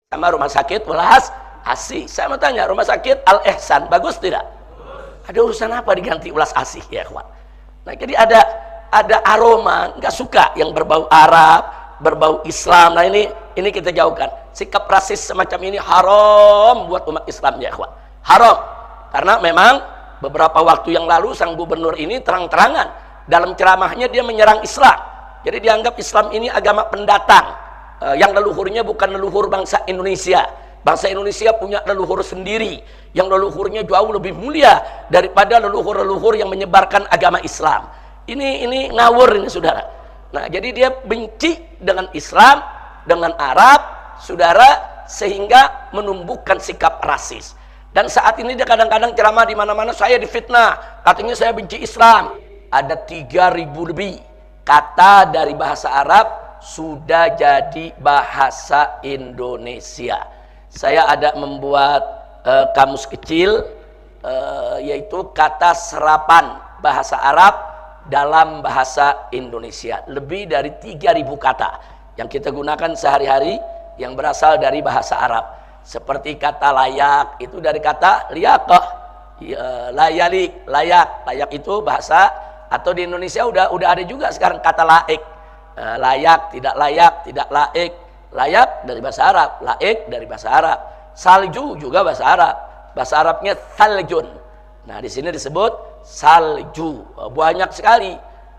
sama rumah sakit Welas Asih. Saya mau tanya, rumah sakit Al Ihsan bagus tidak? Ada urusan apa diganti Welas Asih ya kawan? Nah, jadi ada aroma nggak suka yang berbau Arab, berbau Islam. Nah, ini kita jauhkan. Sikap rasis semacam ini haram buat umat Islam ya kawan. Haram. Karena memang beberapa waktu yang lalu sang gubernur ini terang-terangan dalam ceramahnya dia menyerang Islam. Jadi dianggap Islam ini agama pendatang, yang leluhurnya bukan leluhur bangsa Indonesia. Bangsa Indonesia punya leluhur sendiri yang leluhurnya jauh lebih mulia daripada leluhur-leluhur yang menyebarkan agama Islam. Ini ngawur ini saudara. Nah, jadi dia benci dengan Islam, dengan Arab, saudara, sehingga menumbuhkan sikap rasis. Dan saat ini dia kadang-kadang ceramah di mana-mana, saya difitnah, katanya saya benci Islam. Ada 3.000 lebih kata dari bahasa Arab sudah jadi bahasa Indonesia. Saya ada membuat kamus kecil, yaitu kata serapan bahasa Arab dalam bahasa Indonesia. Lebih dari 3.000 kata yang kita gunakan sehari-hari yang berasal dari bahasa Arab. Seperti kata layak, itu dari kata liyaqah, layalik, layak itu bahasa, atau di Indonesia udah ada juga sekarang kata laik. Layak, tidak laik. Layak dari bahasa Arab, laik dari bahasa Arab. Salju juga bahasa Arab. Bahasa Arabnya saljun. Nah, di sini disebut salju. Banyak sekali,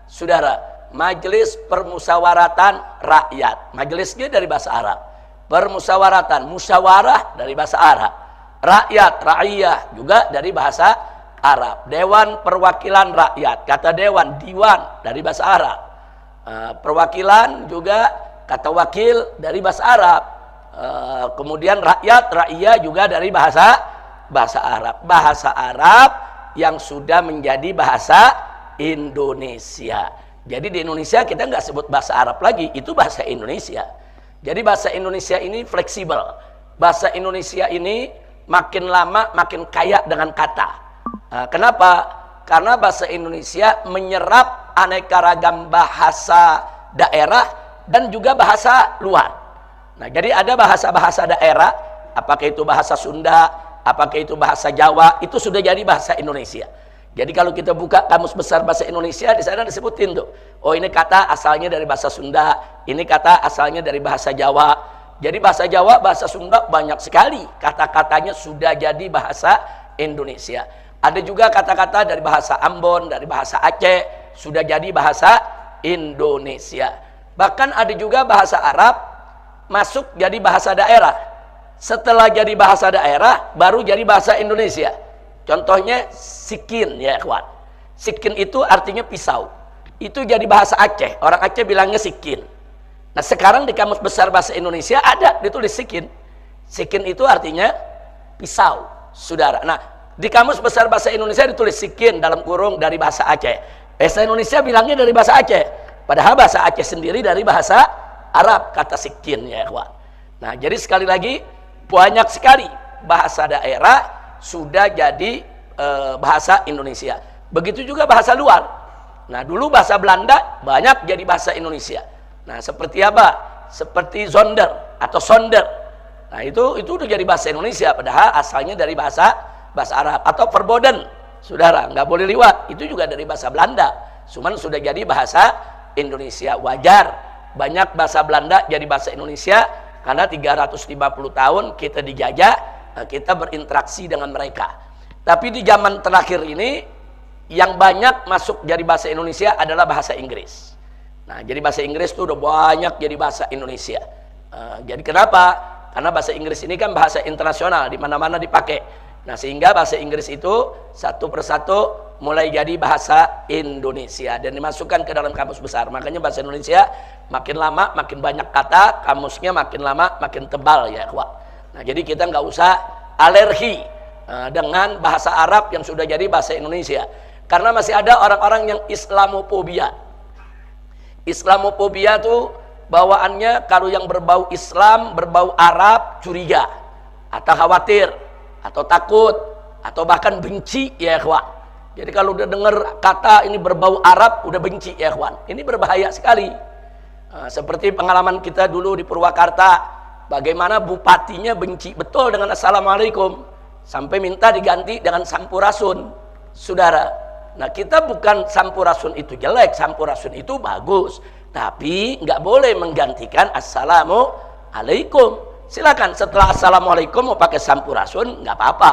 saudara. Majelis Permusyawaratan Rakyat. Majelisnya dari bahasa Arab. Permusyawaratan, musyawarah dari bahasa Arab. Rakyat, ra'iyah juga dari bahasa Arab. Dewan Perwakilan Rakyat, kata dewan, diwan dari bahasa Arab. Perwakilan juga kata wakil dari bahasa Arab. Kemudian rakyat, ra'iyah juga dari bahasa Arab. Bahasa Arab yang sudah menjadi bahasa Indonesia. Jadi di Indonesia kita nggak sebut bahasa Arab lagi, itu bahasa Indonesia. Jadi bahasa Indonesia ini fleksibel. Bahasa Indonesia ini makin lama makin kaya dengan kata. Kenapa? Karena bahasa Indonesia menyerap aneka ragam bahasa daerah dan juga bahasa luar. Nah, jadi ada bahasa-bahasa daerah, apakah itu bahasa Sunda, apakah itu bahasa Jawa, itu sudah jadi bahasa Indonesia. Jadi kalau kita buka kamus besar bahasa Indonesia, di sana disebutin tuh, oh ini kata asalnya dari bahasa Sunda, ini kata asalnya dari bahasa Jawa. Jadi bahasa Jawa, bahasa Sunda banyak sekali kata-katanya sudah jadi bahasa Indonesia. Ada juga kata-kata dari bahasa Ambon, dari bahasa Aceh, sudah jadi bahasa Indonesia. Bahkan ada juga bahasa Arab masuk jadi bahasa daerah. Setelah jadi bahasa daerah, baru jadi bahasa Indonesia. Contohnya sikin ya kawan. Sikin itu artinya pisau. Itu jadi bahasa Aceh. Orang Aceh bilangnya sikin. Nah, sekarang di kamus besar bahasa Indonesia ada ditulis sikin. Sikin itu artinya pisau, saudara. Nah, di kamus besar bahasa Indonesia ditulis sikin dalam kurung dari bahasa Aceh. Bahasa Indonesia bilangnya dari bahasa Aceh. Padahal bahasa Aceh sendiri dari bahasa Arab, kata sikin ya kawan. Nah, jadi sekali lagi banyak sekali bahasa daerah sudah jadi bahasa Indonesia. Begitu juga bahasa luar. Nah, dulu bahasa Belanda banyak jadi bahasa Indonesia. Nah, seperti apa? Seperti zonder atau sonder. Nah, itu udah jadi bahasa Indonesia padahal asalnya dari bahasa Arab. Atau verboden. Saudara, nggak boleh liwat. Itu juga dari bahasa Belanda. Cuman sudah jadi bahasa Indonesia. Wajar banyak bahasa Belanda jadi bahasa Indonesia karena 350 tahun kita dijajah, kita berinteraksi dengan mereka. Tapi di zaman terakhir ini yang banyak masuk jadi bahasa Indonesia adalah bahasa Inggris. Nah, jadi bahasa Inggris itu udah banyak jadi bahasa Indonesia. Jadi kenapa? Karena bahasa Inggris ini kan bahasa internasional, di mana-mana dipakai. Nah, sehingga bahasa Inggris itu satu persatu mulai jadi bahasa Indonesia dan dimasukkan ke dalam kamus besar. Makanya bahasa Indonesia makin lama makin banyak kata, kamusnya makin lama makin tebal ya kawan. Nah, jadi kita nggak usah alergi dengan bahasa Arab yang sudah jadi bahasa Indonesia. Karena masih ada orang-orang yang Islamophobia. Islamophobia tuh bawaannya kalau yang berbau Islam, berbau Arab, curiga atau khawatir atau takut atau bahkan benci ya kawan. Jadi kalau udah dengar kata ini berbau Arab, udah benci ya kawan. Ini berbahaya sekali. Seperti pengalaman kita dulu di Purwakarta, bagaimana bupatinya benci betul dengan assalamualaikum sampai minta diganti dengan sampurasun, saudara. Nah, kita bukan sampurasun itu jelek, sampurasun itu bagus, tapi nggak boleh menggantikan assalamualaikum. Silakan setelah assalamualaikum mau pakai sampurasun nggak apa-apa.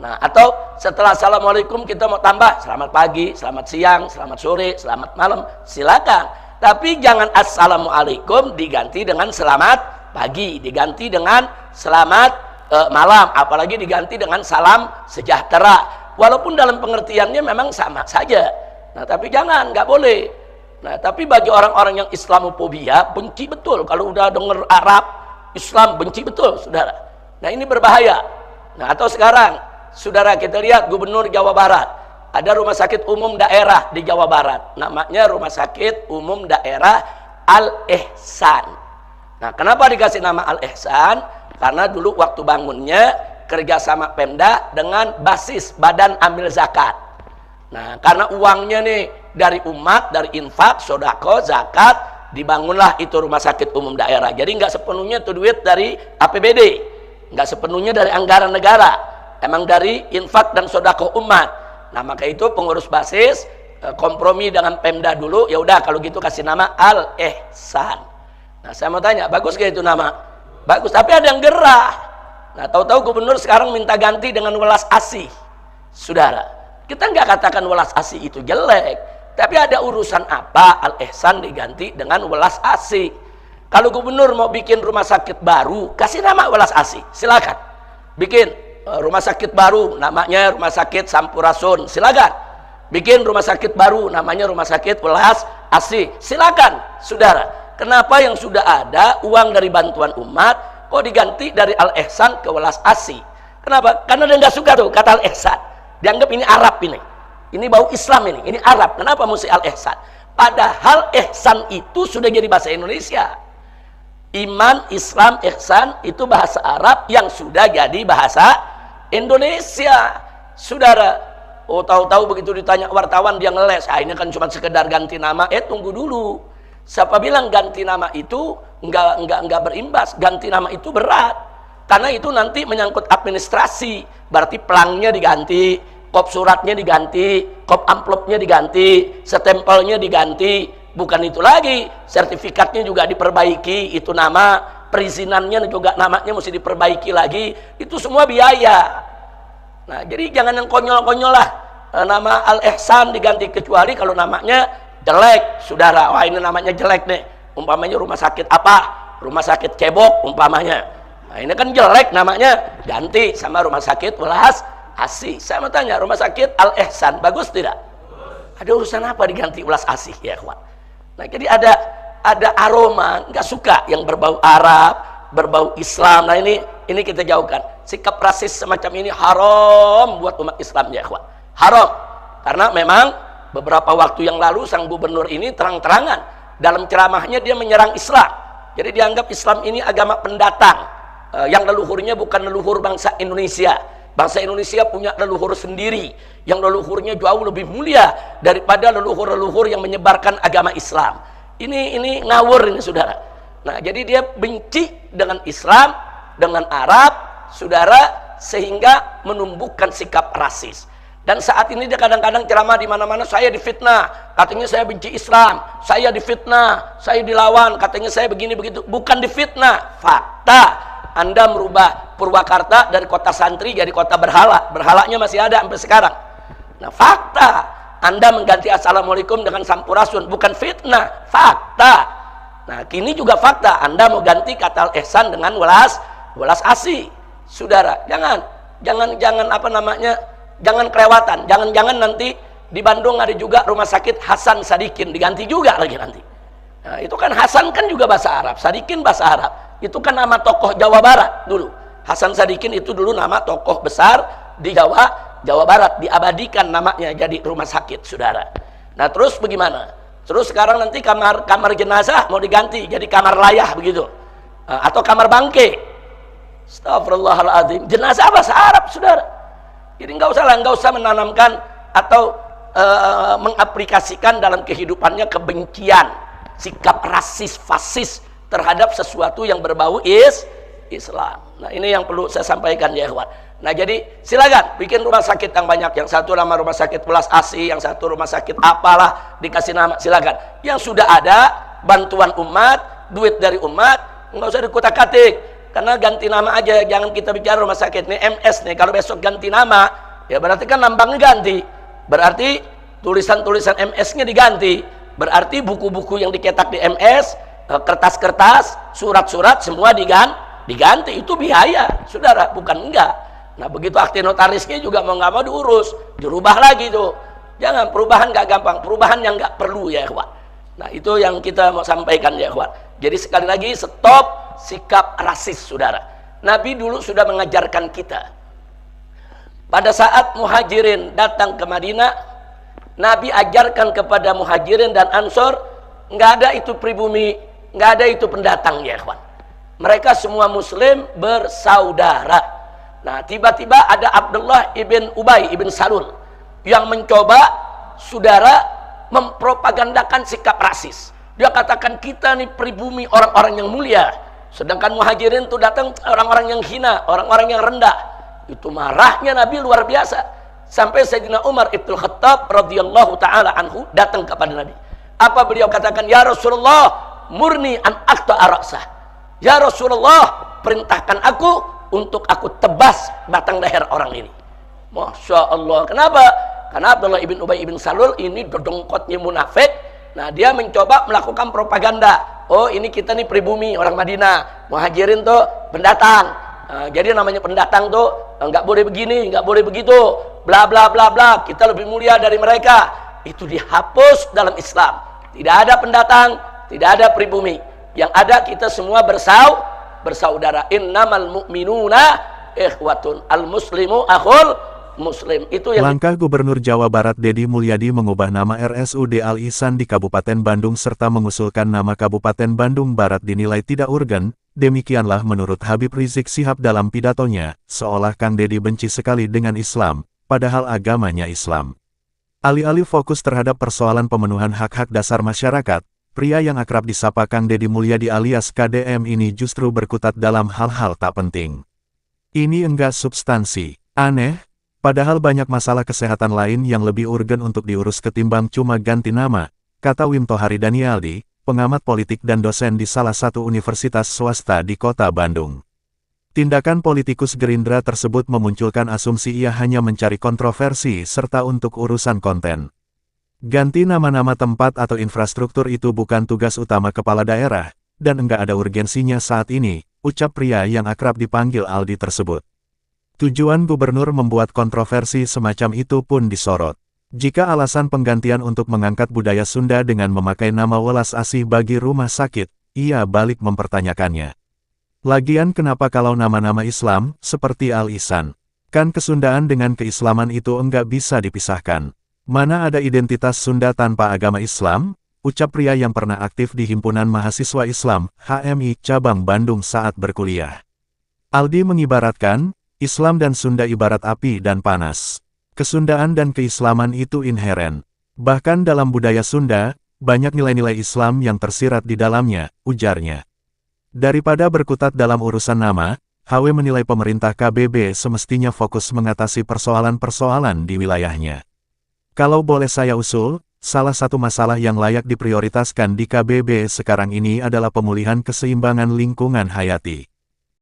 Nah, atau setelah assalamualaikum kita mau tambah selamat pagi, selamat siang, selamat sore, selamat malam, silakan. Tapi jangan assalamualaikum diganti dengan selamat pagi, diganti dengan selamat malam, apalagi diganti dengan salam sejahtera. Walaupun dalam pengertiannya memang sama saja. Nah, tapi jangan, nggak boleh. Nah, tapi bagi orang-orang yang Islamofobia, benci betul kalau udah dengar Arab, Islam, benci betul, saudara. Nah, ini berbahaya. Nah, atau sekarang, saudara, kita lihat Gubernur Jawa Barat, ada rumah sakit umum daerah di Jawa Barat, namanya Rumah Sakit Umum Daerah Al-Ihsan. Nah, kenapa dikasih nama Al-Ihsan? Karena dulu waktu bangunnya kerjasama Pemda dengan basis Badan Amil Zakat. Nah, karena uangnya nih dari umat, dari infak, sodako, zakat, dibangunlah itu rumah sakit umum daerah. Jadi nggak sepenuhnya itu duit dari APBD, nggak sepenuhnya dari anggaran negara, emang dari infak dan sodako umat. Nah, maka itu pengurus basis kompromi dengan Pemda dulu, ya udah kalau gitu kasih nama Al-Ihsan. Nah, saya mau tanya, bagus gak itu nama? Bagus, tapi ada yang gerah. Nah, tahu-tahu gubernur sekarang minta ganti dengan welas asih. Saudara, kita nggak katakan welas asih itu jelek, tapi ada urusan apa Al-Ihsan diganti dengan welas asih? Kalau gubernur mau bikin rumah sakit baru, kasih nama welas asih, silakan. Bikin rumah sakit baru, namanya Rumah Sakit Sampurasun, silakan. Bikin rumah sakit baru, namanya Rumah Sakit Welas Asih, silakan, saudara. Kenapa yang sudah ada uang dari bantuan umat kok diganti dari Al-Ihsan ke Welas Asih? Kenapa? Karena dia nggak suka tuh kata Al-Ihsan. Dianggap ini Arab ini. Ini bau Islam ini Arab. Kenapa mesti Al-Ihsan? Padahal ihsan itu sudah jadi bahasa Indonesia. Iman, Islam, ihsan itu bahasa Arab yang sudah jadi bahasa Indonesia. Saudara, oh tahu-tahu begitu ditanya wartawan dia ngeles. Ah, ini kan cuma sekedar ganti nama. Tunggu dulu. Siapa bilang ganti nama itu enggak berimbas? Ganti nama itu berat, karena itu nanti menyangkut administrasi. Berarti pelangnya diganti, kop suratnya diganti, kop amplopnya diganti, stempelnya diganti. Bukan itu lagi, sertifikatnya juga diperbaiki, itu nama, perizinannya juga namanya mesti diperbaiki lagi. Itu semua biaya. Nah, jadi jangan yang konyol-konyol lah. Nama Al-Ihsan diganti, kecuali kalau namanya jelek, saudara. Wah, ini namanya jelek nih, umpamanya rumah sakit apa, rumah sakit cebok umpamanya. Nah, ini kan jelek namanya, ganti sama Rumah Sakit Welas Asih. Saya mau tanya, Rumah Sakit Al-Ihsan bagus tidak? Ada urusan apa diganti Welas Asih, ya kawan? Nah, jadi ada aroma nggak suka yang berbau Arab, berbau Islam. Nah, ini kita jauhkan. Sikap rasis semacam ini haram buat umat Islam, ya kawan. Haram, karena memang beberapa waktu yang lalu sang gubernur ini terang-terangan dalam ceramahnya dia menyerang Islam. Jadi dianggap Islam ini agama pendatang, yang leluhurnya bukan leluhur bangsa Indonesia. Bangsa Indonesia punya leluhur sendiri yang leluhurnya jauh lebih mulia daripada leluhur-leluhur yang menyebarkan agama Islam. Ini ngawur ini, saudara. Nah, jadi dia benci dengan Islam, dengan Arab, saudara, sehingga menumbuhkan sikap rasis. Dan saat ini dia kadang-kadang ceramah di mana-mana, saya difitnah, katanya saya benci Islam, saya difitnah, saya dilawan, katanya saya begini begitu. Bukan difitnah, fakta. Anda merubah Purwakarta dari kota santri jadi kota berhala, berhalanya masih ada sampai sekarang. Nah, fakta. Anda mengganti assalamualaikum dengan sampurasun, bukan fitnah, fakta. Nah, kini juga fakta. Anda mau ganti kata Al-Ihsan dengan welas asih, saudara. Jangan apa namanya? Jangan kelewatan, jangan nanti di Bandung ada juga Rumah Sakit Hasan Sadikin, diganti juga lagi nanti. Nah, itu kan Hasan kan juga bahasa Arab, Sadikin bahasa Arab. Itu kan nama tokoh Jawa Barat dulu. Hasan Sadikin itu dulu nama tokoh besar di Jawa Barat, diabadikan namanya jadi rumah sakit, saudara. Nah, terus bagaimana? Terus sekarang nanti kamar jenazah mau diganti jadi kamar layah begitu. Atau kamar bangke. Astagfirullahaladzim. Jenazah bahasa Arab, saudara. Jadi nggak usah menanamkan atau mengaplikasikan dalam kehidupannya kebencian, sikap rasis, fasis terhadap sesuatu yang berbau Islam. Nah, ini yang perlu saya sampaikan ya ikhwan. Nah, jadi silakan bikin rumah sakit yang banyak. Yang satu nama rumah sakit Welas Asih, yang satu rumah sakit apalah, dikasih nama, silakan. Yang sudah ada bantuan umat, duit dari umat, nggak usah dikutak-katik. Karena ganti nama aja, jangan kita bicara rumah sakit nih MS nih. Kalau besok ganti nama, ya berarti kan lambangnya ganti. Berarti tulisan-tulisan MS-nya diganti. Berarti buku-buku yang dicetak di MS, kertas-kertas, surat-surat semua diganti. Itu biaya, saudara, bukan enggak. Nah, begitu akte notarisnya juga mau nggak mau diurus, dirubah lagi tuh. Jangan, perubahan nggak gampang, perubahan yang nggak perlu ya ikhwan. Nah, itu yang kita mau sampaikan ya ikhwan. Jadi sekali lagi, stop sikap rasis, saudara. Nabi dulu sudah mengajarkan kita. Pada saat muhajirin datang ke Madinah, Nabi ajarkan kepada muhajirin dan ansor, nggak ada itu pribumi, nggak ada itu pendatang ya ikhwan. Mereka semua muslim bersaudara. Nah, tiba-tiba ada Abdullah ibn Ubay ibn Salul yang mencoba, saudara, mempropagandakan sikap rasis. Dia katakan kita nih pribumi orang-orang yang mulia, sedangkan muhajirin itu datang orang-orang yang hina, orang-orang yang rendah. Itu marahnya Nabi luar biasa. Sampai Sayyidina Umar Ibn Khattab radhiyallahu ta'ala anhu datang kepada Nabi. Apa beliau katakan? Ya Rasulullah, murni an aqta'a ra'sah. Ya Rasulullah, perintahkan aku untuk aku tebas batang leher orang ini. Masya Allah. Kenapa? Karena Abdullah ibn Ubay ibn Salul ini dodongkotnya munafik. Nah, dia mencoba melakukan propaganda. Oh, ini kita nih pribumi orang Madinah, muhajirin tuh pendatang. Nah, jadi namanya pendatang tuh nggak boleh begini, nggak boleh begitu, bla bla bla bla. Kita lebih mulia dari mereka. Itu dihapus dalam Islam. Tidak ada pendatang, tidak ada pribumi. Yang ada kita semua bersaudara. Innamal mu'minuna ikhwatun, al muslimu akhul muslim. Itu yang langkah Gubernur Jawa Barat Deddy Mulyadi mengubah nama RSUD Al Ihsan di Kabupaten Bandung serta mengusulkan nama Kabupaten Bandung Barat dinilai tidak urgen. Demikianlah menurut Habib Rizik Syihab dalam pidatonya, seolah Kang Deddy benci sekali dengan Islam, padahal agamanya Islam. Alih-alih fokus terhadap persoalan pemenuhan hak-hak dasar masyarakat, pria yang akrab disapa Kang Deddy Mulyadi alias KDM ini justru berkutat dalam hal-hal tak penting. Ini enggak substansi, aneh. Padahal banyak masalah kesehatan lain yang lebih urgen untuk diurus ketimbang cuma ganti nama, kata Wimto Haridanialdi, pengamat politik dan dosen di salah satu universitas swasta di kota Bandung. Tindakan politikus Gerindra tersebut memunculkan asumsi ia hanya mencari kontroversi serta untuk urusan konten. Ganti nama-nama tempat atau infrastruktur itu bukan tugas utama kepala daerah, dan enggak ada urgensinya saat ini, ucap pria yang akrab dipanggil Aldi tersebut. Tujuan gubernur membuat kontroversi semacam itu pun disorot. Jika alasan penggantian untuk mengangkat budaya Sunda dengan memakai nama Welas Asih bagi rumah sakit, ia balik mempertanyakannya. Lagian kenapa kalau nama-nama Islam, seperti Al Ihsan? Kan kesundaan dengan keislaman itu enggak bisa dipisahkan. Mana ada identitas Sunda tanpa agama Islam? Ucap pria yang pernah aktif di Himpunan Mahasiswa Islam, HMI, Cabang Bandung saat berkuliah. Aldi mengibaratkan, Islam dan Sunda ibarat api dan panas. Kesundaan dan keislaman itu inheren. Bahkan dalam budaya Sunda, banyak nilai-nilai Islam yang tersirat di dalamnya, ujarnya. Daripada berkutat dalam urusan nama, HW menilai pemerintah KBB semestinya fokus mengatasi persoalan-persoalan di wilayahnya. Kalau boleh saya usul, salah satu masalah yang layak diprioritaskan di KBB sekarang ini adalah pemulihan keseimbangan lingkungan hayati.